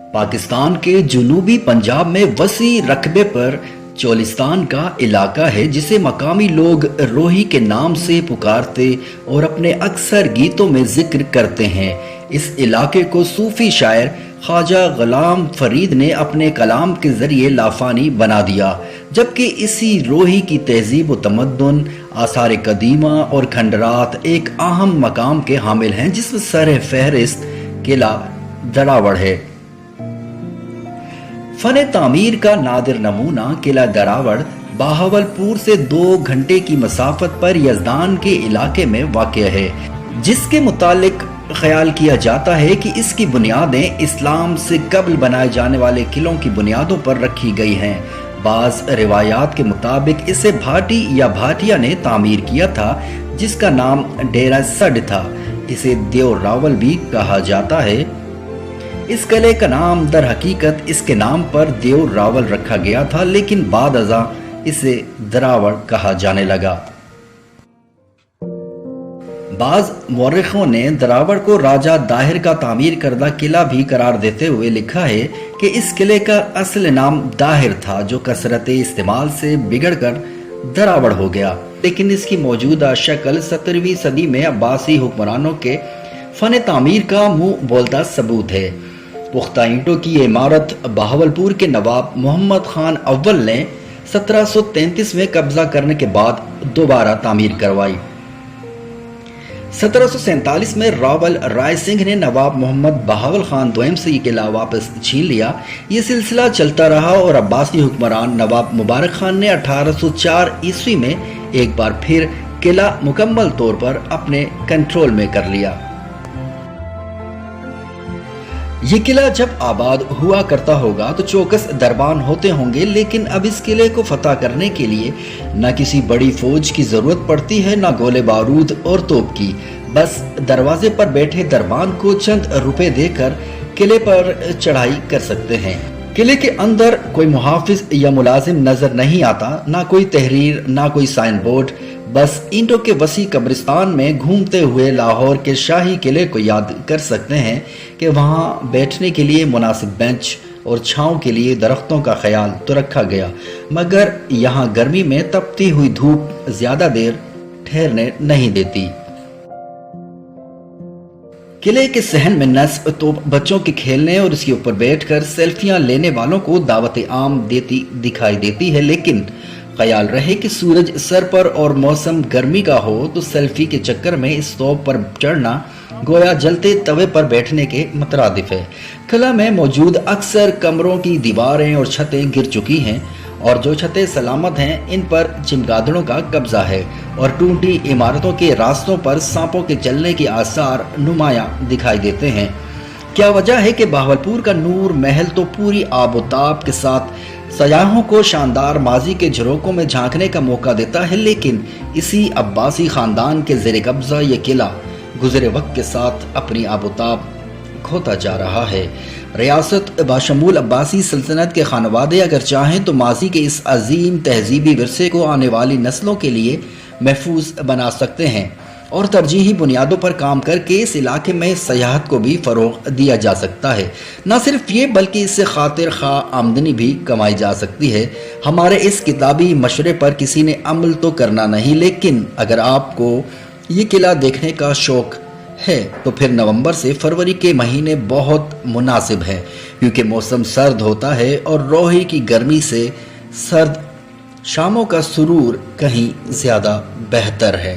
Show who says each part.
Speaker 1: पाकिस्तान के जुनूबी पंजाब में वसी रकबे पर चोलिस्तान का इलाका है जिसे मकामी लोग रोही के नाम से पुकारते और अपने अक्सर गीतों में जिक्र करते हैं। इस इलाके को सूफी शायर ख्वाजा गुलाम फरीद ने अपने कलाम के जरिए लाफानी बना दिया, जबकि इसी रोही की तहजीब व तमद्दुन, आसार कदीमा और खंडरात एक अहम मकाम के हामिल हैं, जिसमें सर फहरिस्त किला दरावड़ है। फन तामीर का नादिर नमूना किला दरावड़ बहावलपुर से 2 घंटे की मसाफत पर यजदान के इलाके में वाक़ है, जिसके मुतालिक ख्याल किया जाता है कि इसकी बुनियादें इस्लाम से कबल बनाए जाने वाले किलों की बुनियादों पर रखी गई हैं। बाज़ रिवायात के मुताबिक इसे भाटी या भाटिया ने तामीर किया था, जिसका नाम डेरा सड था। इसे देव रावल भी कहा जाता है। इस किले का नाम दर हकीकत इसके नाम पर देव रावल रखा गया था, लेकिन बाद अज़ा इसे दरावड़ कहा जाने लगा। बाज मौरखों ने दरावड़ को राजा दाहिर का तामीर करदा किला भी करार देते हुए लिखा है कि इस किले का असल नाम दाहिर था, जो कसरत इस्तेमाल से बिगड़कर दरावड़ हो गया, लेकिन इसकी मौजूदा शक्ल 17वीं सदी में अब्बासी हुक्मरानों के फन तामीर का मुंह बोलता सबूत है। पुख्ता ईंटों की ये इमारत बहावलपुर के नवाब मोहम्मद खान अव्वल ने 1733 में कब्जा करने के बाद दोबारा तामीर करवाई। 1747 में रावल राय सिंह ने नवाब मोहम्मद बहावल खान द्वैम से ये किला वापस छीन लिया। ये सिलसिला चलता रहा और अब्बासी हुक्मरान नवाब मुबारक खान ने 1804 ईस्वी में एक बार फिर किला मुकम्मल तौर पर अपने कंट्रोल में कर लिया। ये किला जब आबाद हुआ करता होगा तो चौकस दरबान होते होंगे, लेकिन अब इस किले को फतह करने के लिए न किसी बड़ी फौज की जरूरत पड़ती है, न गोले बारूद और तोप की। बस दरवाजे पर बैठे दरबान को चंद रुपए देकर किले पर चढ़ाई कर सकते हैं। किले के अंदर कोई मुहाफिज या मुलाजिम नजर नहीं आता, ना कोई तहरीर, ना कोई साइन बोर्ड। बस ईंटों के वसी कब्रिस्तान में घूमते हुए लाहौर के शाही किले को याद कर सकते हैं कि वहाँ बैठने के लिए मुनासिब बेंच और छांव के लिए दरख्तों का ख्याल तो रखा गया, मगर यहाँ गर्मी में तपती हुई धूप ज्यादा देर ठहरने नहीं देती। किले के सहन में नस्ब तो बच्चों के खेलने और इसके ऊपर बैठकर सेल्फियां लेने वालों को दावत आम देती दिखाई देती है, लेकिन ख्याल रहे कि सूरज सर पर और मौसम गर्मी का हो तो सेल्फी के चक्कर में इस तोप पर चढ़ना गोया जलते तवे पर बैठने के मुतरादिफ है। किला में मौजूद अक्सर कमरों की दीवारें और छतें गिर चुकी हैं और जो छतें सलामत हैं इन पर चमगादड़ों का कब्जा है और टूटी इमारतों के रास्तों पर सांपों के चलने के आसार नुमाया दिखाई देते हैं। क्या वजह है कि बहावलपुर का नूर महल तो पूरी आबोताब के साथ सयाहों को शानदार माजी के झरोकों में झांकने का मौका देता है, लेकिन इसी अब्बासी खानदान के ज़ेरे कब्जा ये किला गुजरे वक्त के साथ अपनी आबोताब खोता जा रहा है। रियासत बाशमूल अब्बासी सल्तनत के खानवादे अगर चाहें तो माजी के इस अजीम तहजीबी विरसे को आने वाली नस्लों के लिए महफूज बना सकते हैं और तरजीही बुनियादों पर काम करके इस इलाके में सयाहत को भी फरोग दिया जा सकता है। न सिर्फ ये बल्कि इससे खातिर खा आमदनी भी कमाई जा सकती है। हमारे इस किताबी मशवरे पर किसी ने अमल तो करना नहीं, लेकिन अगर आपको ये किला देखने का शौक है तो फिर नवंबर से फरवरी के महीने बहुत मुनासिब हैं, क्योंकि मौसम सर्द होता है और रोही की गर्मी से सर्द शामों का सुरूर कहीं ज़्यादा बेहतर है।